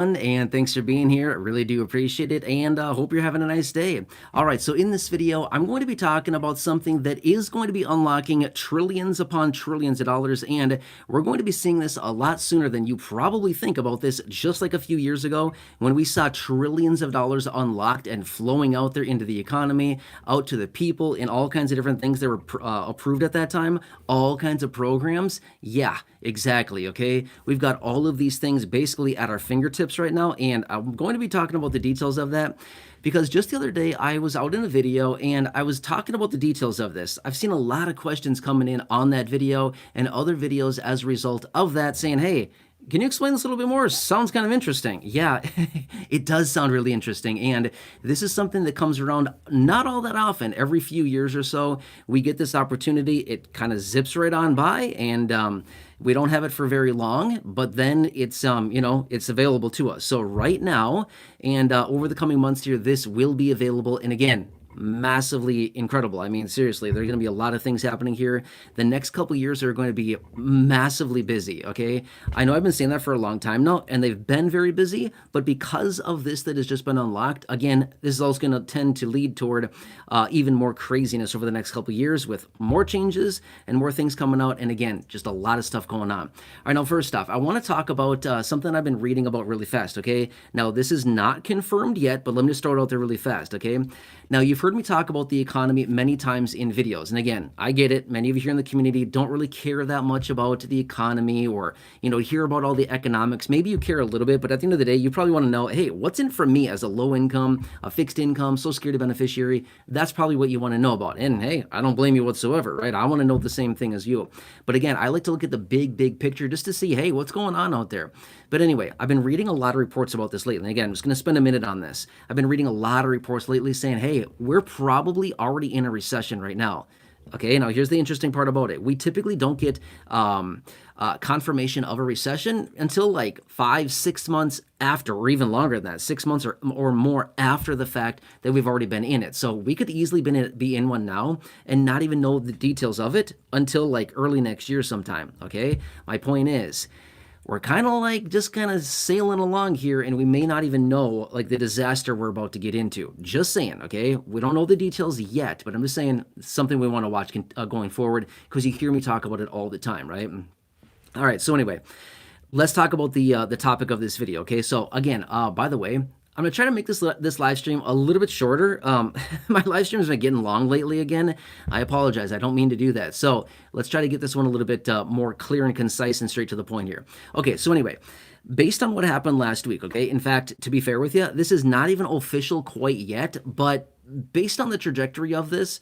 And thanks for being here. I really do appreciate it, and hope you're having a nice day. All right, so in this video, I'm going to be talking about something that is going to be unlocking trillions upon trillions of dollars, and we're going to be seeing this a lot sooner than you probably think about this, just like a few years ago when we saw trillions of dollars unlocked and flowing out there into the economy, out to the people, in all kinds of different things that were approved at that time, all kinds of programs. Yeah, exactly, okay? We've got all of these things basically at our fingertips right now, and I'm going to be talking about the details of that because just the other day I was out in a video and I was talking about the details of this. I've seen a lot of questions coming in on that video and other videos as a result of that saying, hey, can you explain this a little bit more? Sounds kind of interesting. Yeah, it does sound really interesting. And this is something that comes around not all that often. Every few years or so, we get this opportunity. It kind of zips right on by, and we don't have it for very long, but then it's available to us. So right now, and over the coming months here, this will be available. And again, massively incredible. I mean, seriously, there are going to be a lot of things happening here. The next couple years are going to be massively busy, okay? I know I've been saying that for a long time now, and they've been very busy, but because of this that has just been unlocked, again, this is also going to tend to lead toward even more craziness over the next couple years with more changes and more things coming out, and again, just a lot of stuff going on. All right, now first off, I want to talk about something I've been reading about really fast, okay? Now, this is not confirmed yet, but let me just throw it out there really fast, okay? Now, you've heard me talk about the economy many times in videos. And again, I get it. Many of you here in the community don't really care that much about the economy or, hear about all the economics. Maybe you care a little bit, but at the end of the day, you probably want to know, hey, what's in it for me as a low income, a fixed income, Social Security beneficiary? That's probably what you want to know about. And hey, I don't blame you whatsoever, right? I want to know the same thing as you. But again, I like to look at the big picture just to see, hey, what's going on out there? But anyway, I've been reading a lot of reports about this lately. And again, I'm just going to spend a minute on this. I've been reading a lot of reports lately saying, hey, we're probably already in a recession right now. Okay, now here's the interesting part about it. We typically don't get confirmation of a recession until like 5-6 months after, or even longer than that, 6 months or more after the fact that we've already been in it. So we could easily be in one now and not even know the details of it until like early next year sometime. Okay, my point is, we're kind of sailing along here, and we may not even know like the disaster we're about to get into. Just saying, okay? We don't know the details yet, but I'm just saying it's something we want to watch going forward because you hear me talk about it all the time, right? All right, so anyway, let's talk about the topic of this video, okay? So again, by the way, I'm gonna try to make this live stream a little bit shorter. My live streams have been getting long lately again. I apologize. I don't mean to do that. So let's try to get this one a little bit more clear and concise and straight to the point here. Okay, so anyway, based on what happened last week, okay, in fact, to be fair with you, this is not even official quite yet, but based on the trajectory of this,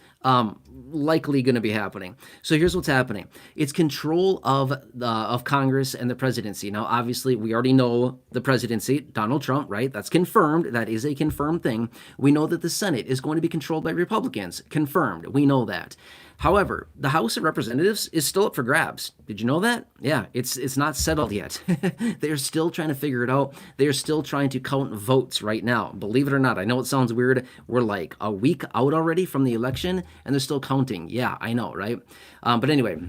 likely going to be happening. So here's what's happening. It's control of Congress and the presidency. Now, obviously, we already know the presidency, Donald Trump, right? That's confirmed. That is a confirmed thing. We know that the Senate is going to be controlled by Republicans. Confirmed. We know that. However, the House of Representatives is still up for grabs. Did you know that? Yeah, it's not settled yet. They're still trying to figure it out. They're still trying to count votes right now. Believe it or not, I know it sounds weird. We're like a week out already from the election, and they're still counting. Yeah, I know, right? But anyway,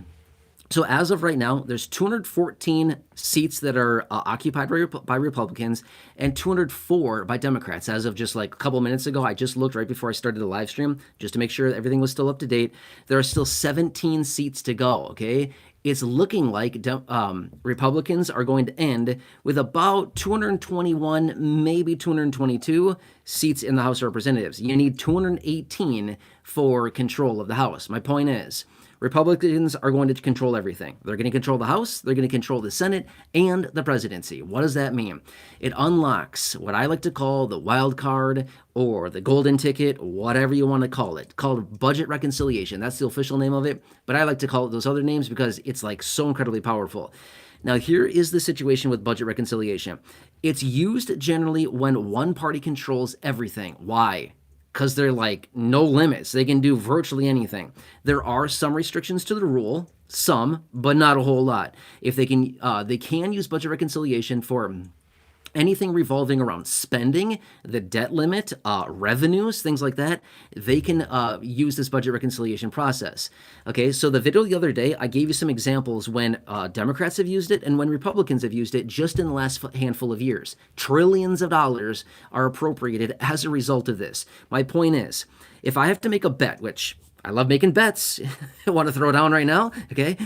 so as of right now, there's 214 seats that are occupied by Republicans and 204 by Democrats. As of just like a couple minutes ago, I just looked right before I started the live stream just to make sure everything was still up to date. There are still 17 seats to go, okay? It's looking like Republicans are going to end with about 221, maybe 222 seats in the House of Representatives. You need 218 for control of the House. My point is, Republicans are going to control everything. They're going to control the House, they're going to control the Senate, and the presidency. What does that mean? It unlocks what I like to call the wild card or the golden ticket, whatever you want to call it, called budget reconciliation. That's the official name of it, but I like to call it those other names because it's like so incredibly powerful. Now, here is the situation with budget reconciliation. It's used generally when one party controls everything. Why? Because they're like no limits. They can do virtually anything. There are some restrictions to the rule, some, but not a whole lot. If they can use budget reconciliation for anything revolving around spending, the debt limit, revenues, things like that, they can use this budget reconciliation process. Okay, so the video the other day, I gave you some examples when Democrats have used it and when Republicans have used it just in the last handful of years. Trillions of dollars are appropriated as a result of this. My point is, if I have to make a bet, which I love making bets. I want to throw down right now, okay?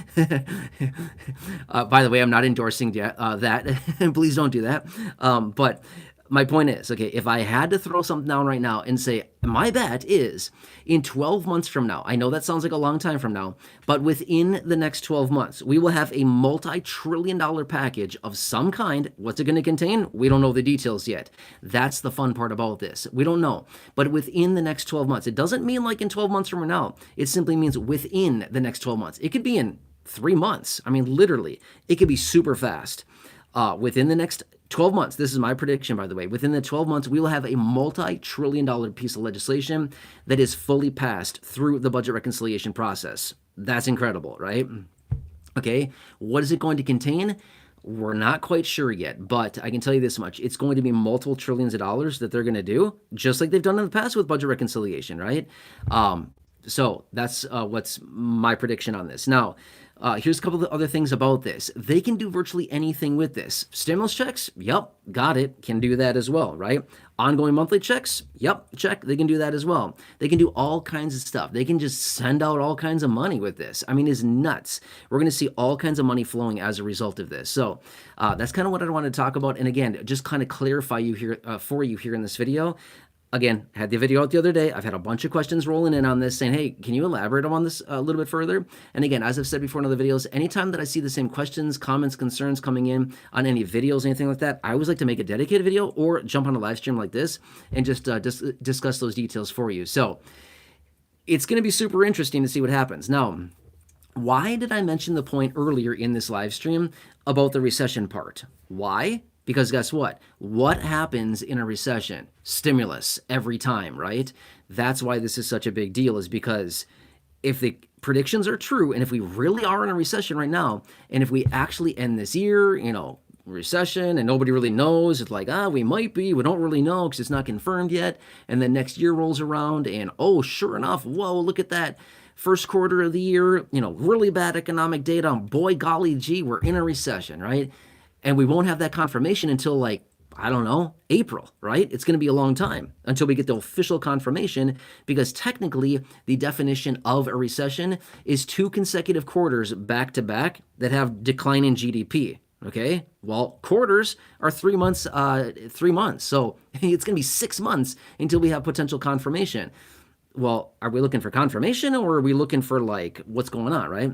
By the way, I'm not endorsing that. Please don't do that. But my point is, okay, if I had to throw something down right now and say, my bet is in 12 months from now, I know that sounds like a long time from now, but within the next 12 months, we will have a multi-trillion-dollar package of some kind. What's it going to contain? We don't know the details yet. That's the fun part about this. We don't know. But within the next 12 months, it doesn't mean like in 12 months from now. It simply means within the next 12 months. It could be in 3 months. I mean, literally, it could be super fast. Within the next 12 months, this is my prediction, by the way, within the 12 months, we will have a multi-trillion-dollar piece of legislation that is fully passed through the budget reconciliation process. That's incredible, right? Okay, what is it going to contain? We're not quite sure yet, but I can tell you this much. It's going to be multiple trillions of dollars that they're going to do, just like they've done in the past with budget reconciliation, right? So that's what's my prediction on this. Now, here's a couple of other things about this. They can do virtually anything with this. Stimulus checks? Yep, got it. Can do that as well, right? Ongoing monthly checks? Yep, check. They can do that as well. They can do all kinds of stuff. They can just send out all kinds of money with this. I mean, it's nuts. We're going to see all kinds of money flowing as a result of this. So that's kind of what I want to talk about. And again, just kind of clarify you here for you here in this video. Again, had the video out the other day. I've had a bunch of questions rolling in on this saying, hey, can you elaborate on this a little bit further? And again, as I've said before in other videos, anytime that I see the same questions, comments, concerns coming in on any videos, anything like that, I always like to make a dedicated video or jump on a live stream like this and just discuss those details for you. So it's going to be super interesting to see what happens. Now, why did I mention the point earlier in this live stream about the recession part? Why? Because guess what? What happens in a recession? Stimulus every time, right? That's why this is such a big deal, is because if the predictions are true, and if we really are in a recession right now, and if we actually end this year, recession, and nobody really knows, it's like, we might be, we don't really know because it's not confirmed yet, and then next year rolls around, and sure enough, whoa, look at that. First quarter of the year, really bad economic data, boy, golly gee, we're in a recession, right? And we won't have that confirmation until April, right? It's going to be a long time until we get the official confirmation, because technically the definition of a recession is 2 consecutive quarters back to back that have declining GDP. Okay, well, quarters are 3 months. 3 months, so it's going to be 6 months until we have potential confirmation. Well, are we looking for confirmation, or are we looking for what's going on, right?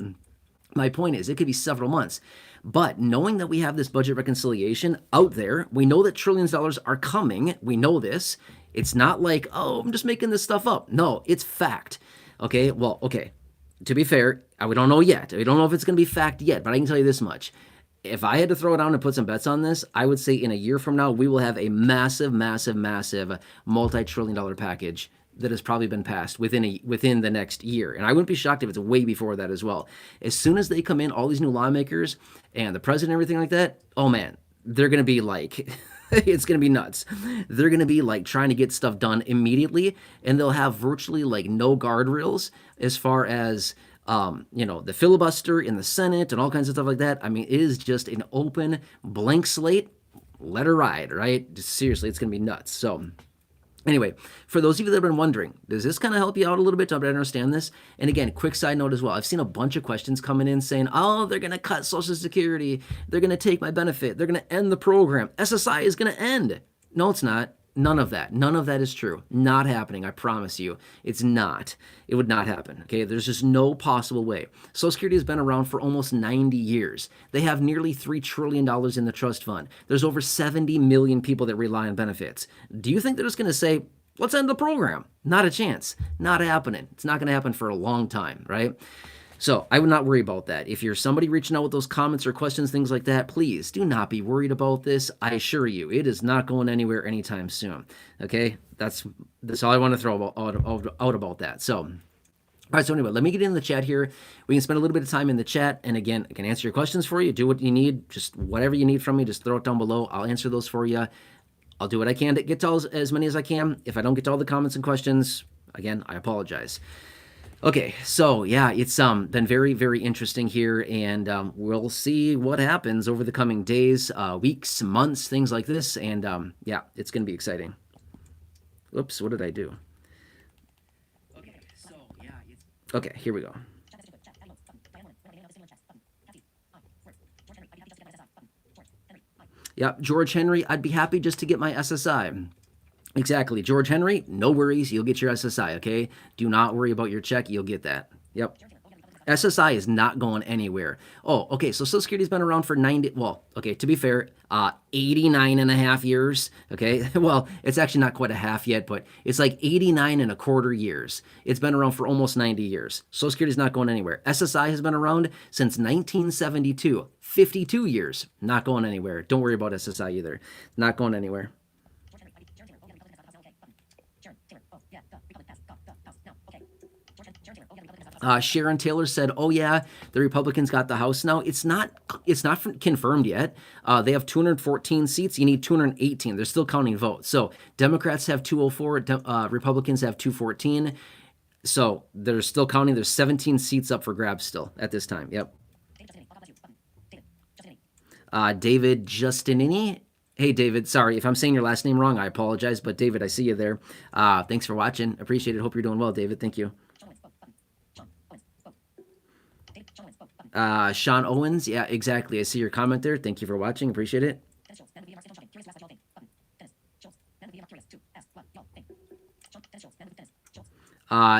My point is, it could be several months. But knowing that we have this budget reconciliation out there, we know that trillions of dollars are coming. We know this. It's not like, I'm just making this stuff up. No, it's fact. Okay, well, okay. To be fair, we don't know yet. We don't know if it's going to be fact yet, but I can tell you this much. If I had to throw it down and put some bets on this, I would say in a year from now, we will have a massive, massive, massive multi-trillion-dollar package that has probably been passed within the next year. And I wouldn't be shocked if it's way before that as well. As soon as they come in, all these new lawmakers and the president and everything like that, oh man, they're going to be it's going to be nuts. They're going to be trying to get stuff done immediately, and they'll have virtually no guardrails as far as the filibuster in the Senate and all kinds of stuff like that. I mean, it is just an open blank slate. Let her ride, right? Just seriously, it's going to be nuts. So anyway, for those of you that have been wondering, does this kind of help you out a little bit to understand this? And again, quick side note as well. I've seen a bunch of questions coming in saying, they're going to cut Social Security. They're going to take my benefit. They're going to end the program. SSI is going to end. No, it's not. None of that. None of that is true. Not happening. I promise you. It's not. It would not happen. Okay. There's just no possible way. Social Security has been around for almost 90 years. They have nearly $3 trillion in the trust fund. There's over 70 million people that rely on benefits. Do you think they're just going to say, let's end the program? Not a chance. Not happening. It's not going to happen for a long time, right? So I would not worry about that. If you're somebody reaching out with those comments or questions, things like that, please do not be worried about this. I assure you, it is not going anywhere anytime soon. Okay, that's all I want to throw out about that. So All right, so anyway, let me get in the chat here. We can spend a little bit of time in the chat. And again, I can answer your questions for you. Do what you need. Just whatever you need from me, just throw it down below. I'll answer those for you. I'll do what I can to get to as many as I can. If I don't get to all the comments and questions, again, I apologize. Okay, so yeah, it's been very, very interesting here, and we'll see what happens over the coming days, weeks, months, things like this, and yeah, it's going to be exciting. Oops, what did I do? Okay, so yeah, okay, here we go. Yep, George Henry, I'd be happy just to get my SSI. Exactly. George Henry, no worries. You'll get your SSI, okay? Do not worry about your check. You'll get that. Yep. SSI is not going anywhere. Oh, okay. So Social Security's been around for 90, well, okay, to be fair, 89 and a half years. Okay. Well, it's actually not quite a half yet, but it's like 89 and a quarter years. It's been around for almost 90 years. Social Security's not going anywhere. SSI has been around since 1972, 52 years. Not going anywhere. Don't worry about SSI either. Not going anywhere. Sharon Taylor said, "Oh yeah, the Republicans got the House now. It's not confirmed yet. They have 214 seats. You need 218. They're still counting votes. So Democrats have 204. Republicans have 214. So they're still counting. There's 17 seats up for grabs still at this time. Yep." David Justinini. Hey, David. Sorry if I'm saying your last name wrong. I apologize. But David, I see you there. Thanks for watching. Appreciate it. Hope you're doing well, David. Thank you. Sean Owens, yeah, exactly. I see your comment there. Thank you for watching. Appreciate it.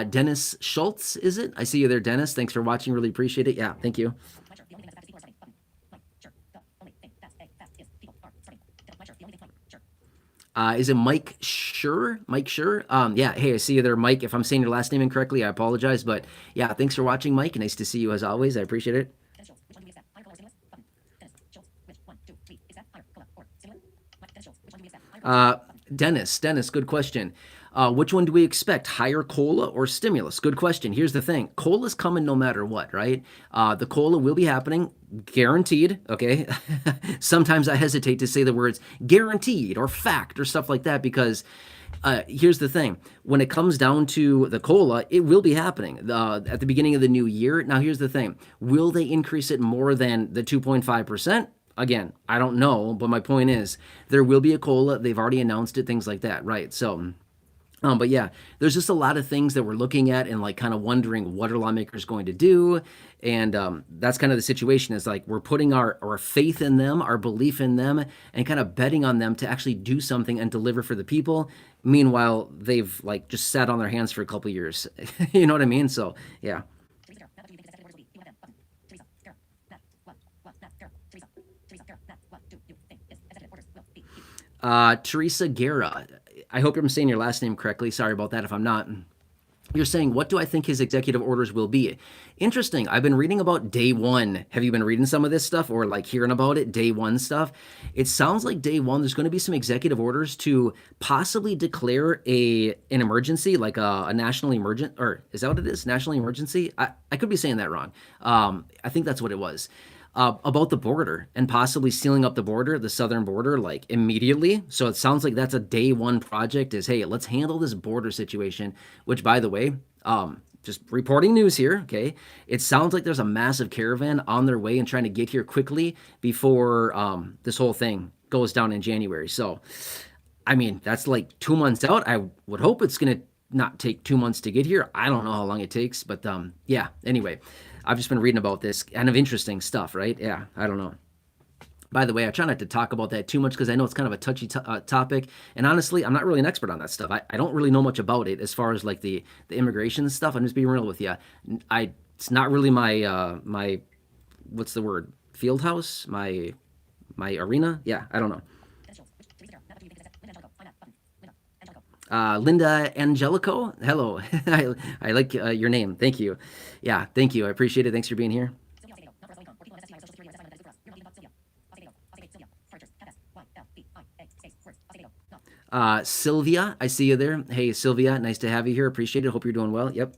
Dennis Schultz, is it? I see you there, Dennis. Thanks for watching. Really appreciate it. Yeah, thank you. Is it Mike Sure? Mike Sure? Yeah, hey, I see you there, Mike. If I'm saying your last name incorrectly, I apologize. But yeah, thanks for watching, Mike. Nice to see you as always. I appreciate it. Dennis, good question. Which one do we expect, higher COLA or stimulus? Good question. Here's the thing. COLA's coming no matter what, right? The COLA will be happening, guaranteed, okay? Sometimes I hesitate to say the words guaranteed or fact or stuff like that because here's the thing. When it comes down to the COLA, it will be happening at the beginning of the new year. Now, here's the thing. Will they increase it more than the 2.5%? Again, I don't know, but my point is there will be a COLA. They've already announced it, things like that, right? So, but yeah, there's just a lot of things that we're looking at and like kind of wondering what are lawmakers going to do. And that's kind of the situation is like we're putting our faith in them, our belief in them, and kind of betting on them to actually do something and deliver for the people. Meanwhile, they've like just sat on their hands for a couple years. You know what I mean? So, yeah. Teresa Guerra. I hope I'm saying your last name correctly. Sorry about that if I'm not. You're saying, what do I think his executive orders will be? Interesting. I've been reading about day one. Have you been reading some of this stuff or like hearing about it, day one stuff? It sounds like day one, there's going to be some executive orders to possibly declare an emergency, like a national emergent, or is that what it is? National emergency? I could be saying that wrong. I think that's what it was. About the border and possibly sealing up the border, the southern border, like immediately. So it sounds like that's a day one project is, hey, let's handle this border situation, which by the way, just reporting news here, okay? It sounds like there's a massive caravan on their way and trying to get here quickly before this whole thing goes down in January. So, I mean, that's like 2 months out. I would hope it's going to not take 2 months to get here. I don't know how long it takes, but yeah, anyway. I've just been reading about this kind of interesting stuff, right? Yeah, I don't know. By the way, I try not to talk about that too much because I know it's kind of a touchy topic. And honestly, I'm not really an expert on that stuff. I don't really know much about it as far as like the immigration stuff. I'm just being real with you. It's not really my my what's the word? Field house? My arena? Yeah, I don't know. Linda Angelico, hello. I like your name. Thank you. Yeah, thank you. I appreciate it. Thanks for being here. Sylvia, I see you there. Hey, Sylvia, nice to have you here. Appreciate it. Hope you're doing well. Yep.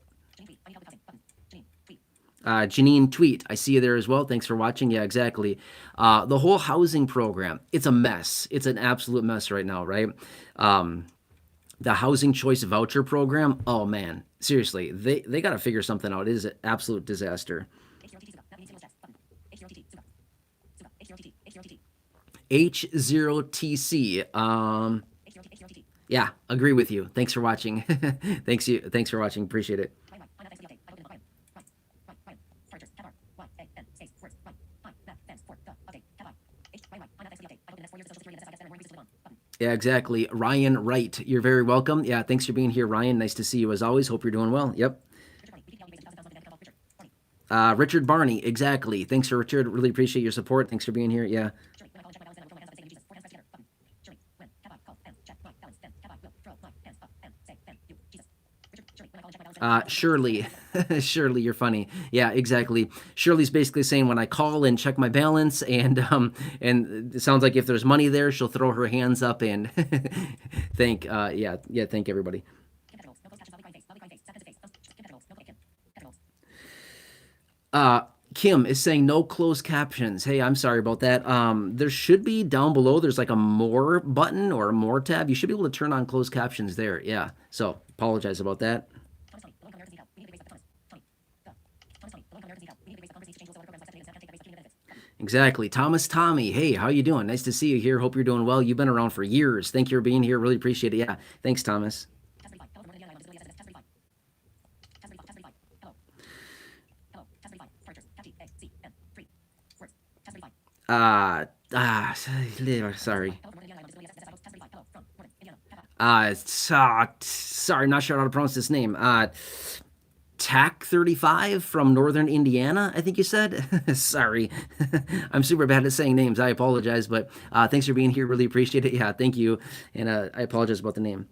Janine Tweet, I see you there as well. Thanks for watching. Yeah, exactly. The whole housing program, it's a mess. It's an absolute mess right now, right? Um, the housing choice voucher program, oh man, seriously, they got to figure something out. It is an absolute disaster. H0TC. Yeah, agree with you. Thanks for watching. Thanks for watching. Appreciate it. Yeah, exactly. Ryan Wright, you're very welcome. Yeah, thanks for being here, Ryan. Nice to see you as always. Hope you're doing well. Yep. Richard Barney, exactly. Thanks for Richard. Really appreciate your support. Thanks for being here. Yeah. Shirley, Shirley, you're funny. Yeah, exactly. Shirley's basically saying when I call and check my balance, and it sounds like if there's money there, she'll throw her hands up and thank everybody. Uh, Kim is saying no closed captions. Hey, I'm sorry about that. There should be down below. There's like a more button or a more tab. You should be able to turn on closed captions there. Yeah. So apologize about that. Exactly. Thomas Tommy. Hey, how you doing? Nice to see you here. Hope you're doing well. You've been around for years. Thank you for being here. Really appreciate it. Yeah. Thanks, Thomas. Uh, ah, sorry. Sorry, not sure how to pronounce this name. TAC 35 from Northern Indiana, I think you said. Sorry. I'm super bad at saying names. I apologize, but thanks for being here. Really appreciate it. Yeah, thank you. And I apologize about the name.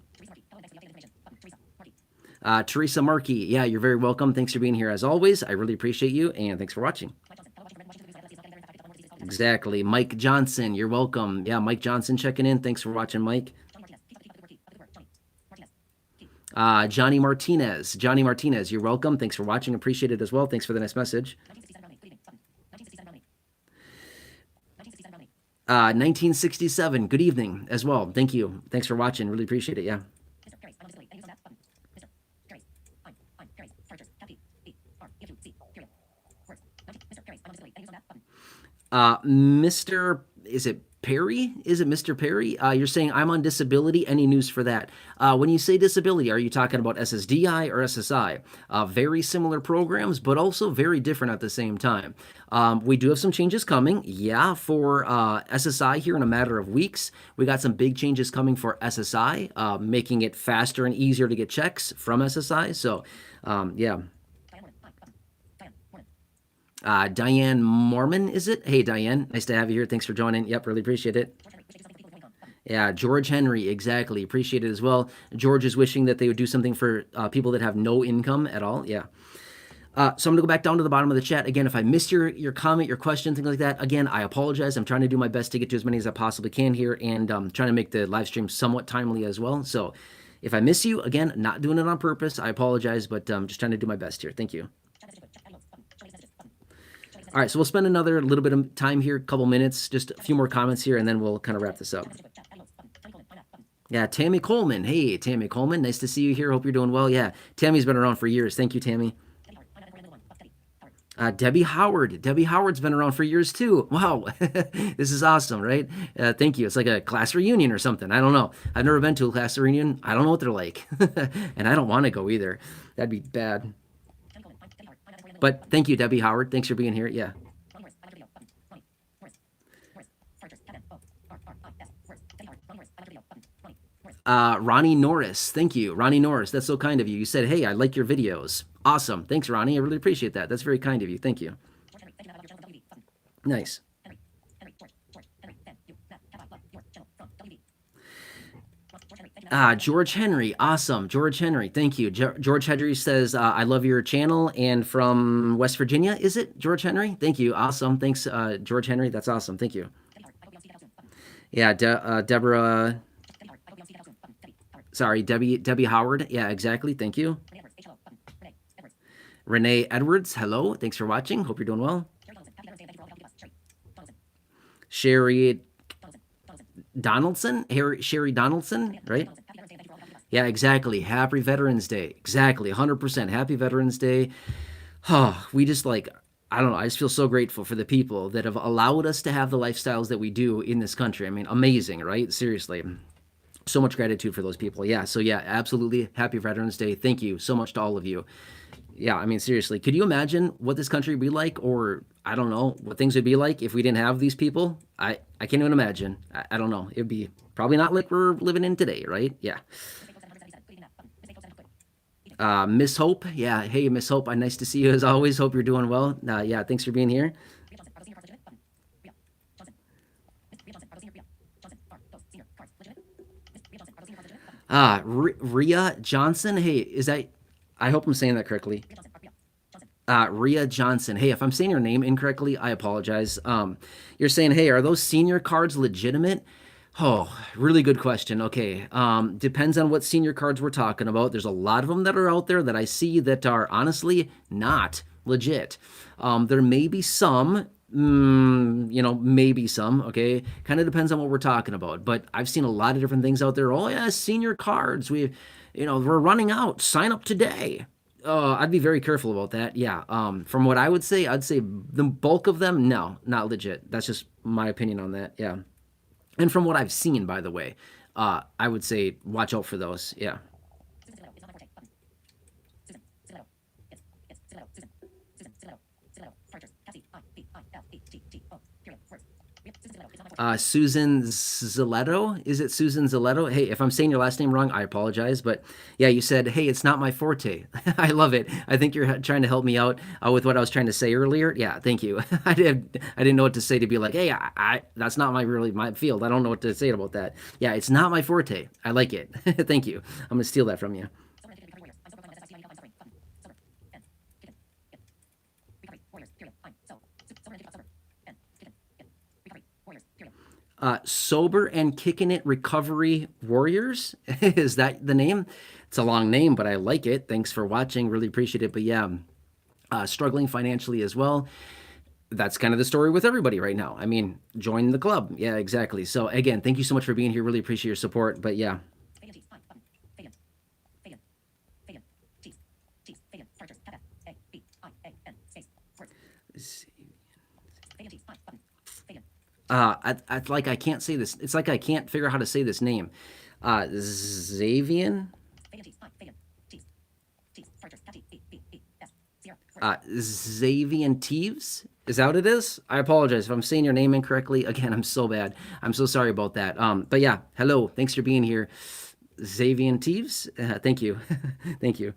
Teresa Markey, yeah, you're very welcome. Thanks for being here as always. I really appreciate you, and thanks for watching. Exactly. Mike Johnson, you're welcome. Yeah, Mike Johnson checking in. Thanks for watching, Mike. Johnny Martinez. Johnny Martinez, you're welcome. Thanks for watching. Appreciate it as well. Thanks for the nice message. 1967. Good evening as well. Thank you. Thanks for watching. Really appreciate it. Yeah. Mr. Is it Perry? Is it Mr. Perry? You're saying I'm on disability. Any news for that? When you say disability, are you talking about SSDI or SSI? Very similar programs, but also very different at the same time. We do have some changes coming. Yeah, for SSI here in a matter of weeks. We got some big changes coming for SSI, making it faster and easier to get checks from SSI. So, yeah. Diane Mormon, is it? Hey, Diane, nice to have you here. Thanks for joining. Yep, really appreciate it. Yeah, George Henry, exactly. Appreciate it as well. George is wishing that they would do something for people that have no income at all. Yeah. So I'm gonna go back down to the bottom of the chat again. If I missed your comment, your question, things like that, again, I apologize. I'm trying to do my best to get to as many as I possibly can here, and trying to make the live stream somewhat timely as well. So if I miss you, again, not doing it on purpose. I apologize, but just trying to do my best here. Thank you. All right, so we'll spend another little bit of time here, a couple minutes, just a few more comments here, and then we'll kind of wrap this up. Yeah, Tammy Coleman. Hey, Tammy Coleman. Nice to see you here. Hope you're doing well. Yeah, Tammy's been around for years. Thank you, Tammy. Debbie Howard. Debbie Howard's been around for years too. Wow, this is awesome, right? Thank you. It's like a class reunion or something. I don't know. I've never been to a class reunion. I don't know what they're like, and I don't want to go either. That'd be bad. But thank you, Debbie Howard. Thanks for being here. Yeah. Ronnie Norris. Thank you. Ronnie Norris. That's so kind of you. You said, hey, I like your videos. Awesome. Thanks, Ronnie. I really appreciate that. That's very kind of you. Thank you. Nice. George Henry. Awesome. George Henry. Thank you. George Henry says, I love your channel, and from West Virginia, is it, George Henry? Thank you. Awesome. Thanks, George Henry. That's awesome. Thank you. Yeah, Deborah. Sorry, Debbie Howard. Yeah, exactly. Thank you. Renee Edwards, hello. Thanks for watching. Hope you're doing well. Sherry Donaldson, Sherry Donaldson, right? Yeah, exactly. Happy Veterans Day. Exactly. 100%. Happy Veterans Day. Oh, we just like, I don't know. I just feel so grateful for the people that have allowed us to have the lifestyles that we do in this country. I mean, amazing, right? Seriously. So much gratitude for those people. Yeah. So, yeah, absolutely. Happy Veterans Day. Thank you so much to all of you. Yeah. I mean, seriously, could you imagine what this country would be like, or I don't know, what things would be like if we didn't have these people? I can't even imagine. I don't know. It'd be probably not like we're living in today, right? Yeah. Miss Hope, yeah. Hey, Miss Hope, nice to see you as always. Hope you're doing well. Yeah, thanks for being here. Rhea Johnson. Hey, is that? I hope I'm saying that correctly. Rhea Johnson. Hey, if I'm saying your name incorrectly, I apologize. You're saying, hey, are those senior cards legitimate? Oh, really good question. Okay. Depends on what senior cards we're talking about. There's a lot of them that are out there that I see that are honestly not legit. There may be some, maybe some, okay? Kind of depends on what we're talking about. But I've seen a lot of different things out there. Oh, yeah, senior cards. We're running out. Sign up today. I'd be very careful about that. Yeah. From what I would say, I'd say the bulk of them, no, not legit. That's just my opinion on that. Yeah. And from what I've seen, by the way, I would say watch out for those. Yeah. Susan Ziletto. Is it Susan Ziletto? Hey, if I'm saying your last name wrong, I apologize. But yeah, you said, hey, it's not my forte. I love it. I think you're trying to help me out with what I was trying to say earlier. Yeah, thank you. I didn't know what to say to be like, hey, that's not my field. I don't know what to say about that. Yeah, it's not my forte. I like it. Thank you. I'm gonna steal that from you. Sober and Kicking It Recovery Warriors. Is that the name? It's a long name, but I like it. Thanks for watching. Really appreciate it. But yeah, struggling financially as well. That's kind of the story with everybody right now. I mean, join the club. Yeah, exactly. So again, thank you so much for being here. Really appreciate your support. But yeah. I can't say this. It's like I can't figure out how to say this name. Xavian. Xavian Teves. Is that what it is? I apologize if I'm saying your name incorrectly. Again, I'm so bad. I'm so sorry about that. But yeah, hello. Thanks for being here. Xavian Teves. Thank you. Thank you.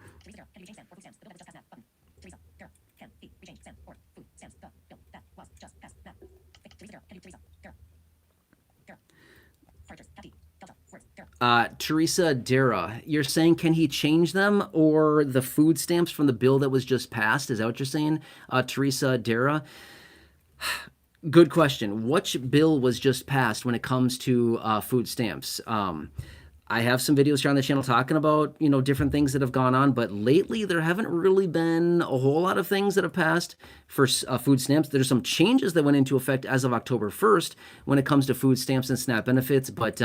Teresa Dara, you're saying can he change them or the food stamps from the bill that was just passed? Is that what you're saying, Teresa Dara? Good question. Which bill was just passed when it comes to food stamps? I have some videos here on the channel talking about, different things that have gone on, but lately there haven't really been a whole lot of things that have passed for food stamps. There's some changes that went into effect as of October 1st when it comes to food stamps and SNAP benefits, but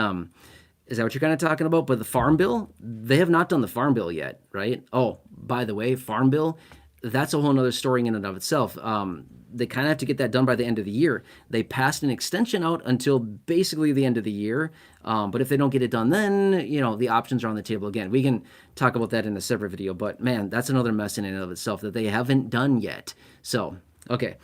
is that what you're kind of talking about? But the Farm Bill, they have not done the Farm Bill yet, right? Oh, by the way, Farm Bill, that's a whole nother story in and of itself. They kind of have to get that done by the end of the year. They passed an extension out until basically the end of the year. But if they don't get it done then, the options are on the table again. We can talk about that in a separate video. But man, that's another mess in and of itself that they haven't done yet. So, okay.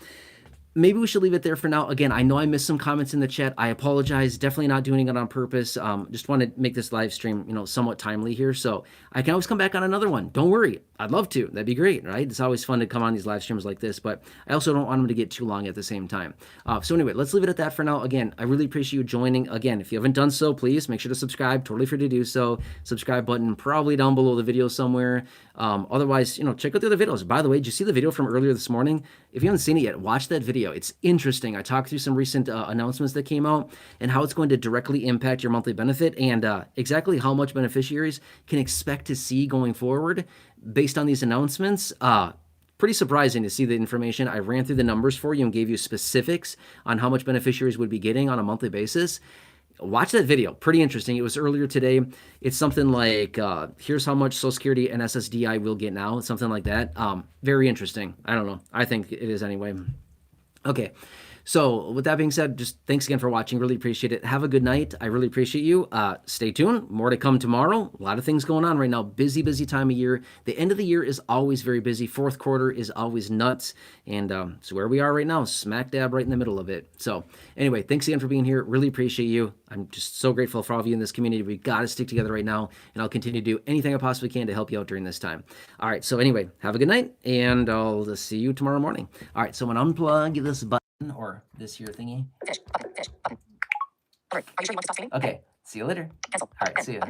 Maybe we should leave it there for now. Again, I know I missed some comments in the chat. I apologize. Definitely not doing it on purpose. Just want to make this live stream, somewhat timely here. So I can always come back on another one. Don't worry. I'd love to. That'd be great, right? It's always fun to come on these live streams like this, but I also don't want them to get too long at the same time. So anyway, let's leave it at that for now. Again, I really appreciate you joining. Again, if you haven't done so, please make sure to subscribe. Totally free to do so. Subscribe button probably down below the video somewhere. Otherwise, check out the other videos. By the way, did you see the video from earlier this morning? If you haven't seen it yet, watch that video. It's interesting. I talked through some recent announcements that came out and how it's going to directly impact your monthly benefit and exactly how much beneficiaries can expect to see going forward based on these announcements. pretty surprising to see the information. I ran through the numbers for you and gave you specifics on how much beneficiaries would be getting on a monthly basis. Watch that video. Pretty interesting. It was earlier today. It's something like, here's how much Social Security and SSDI will get now. Something like that. Very interesting. I don't know. I think it is anyway. Okay. So with that being said, just thanks again for watching. Really appreciate it. Have a good night. I really appreciate you. Stay tuned. More to come tomorrow. A lot of things going on right now. Busy, busy time of year. The end of the year is always very busy. Fourth quarter is always nuts. And it's where we are right now, smack dab right in the middle of it. So anyway, thanks again for being here. Really appreciate you. I'm just so grateful for all of you in this community. We got to stick together right now. And I'll continue to do anything I possibly can to help you out during this time. All right. So anyway, have a good night. And I'll see you tomorrow morning. All right. So I'm going to unplug this button. Or this here thingy. Fish, button, fish, button. Alert. Are you sure you want to stop streaming? Okay. See you later. Cancel. All right. See ya.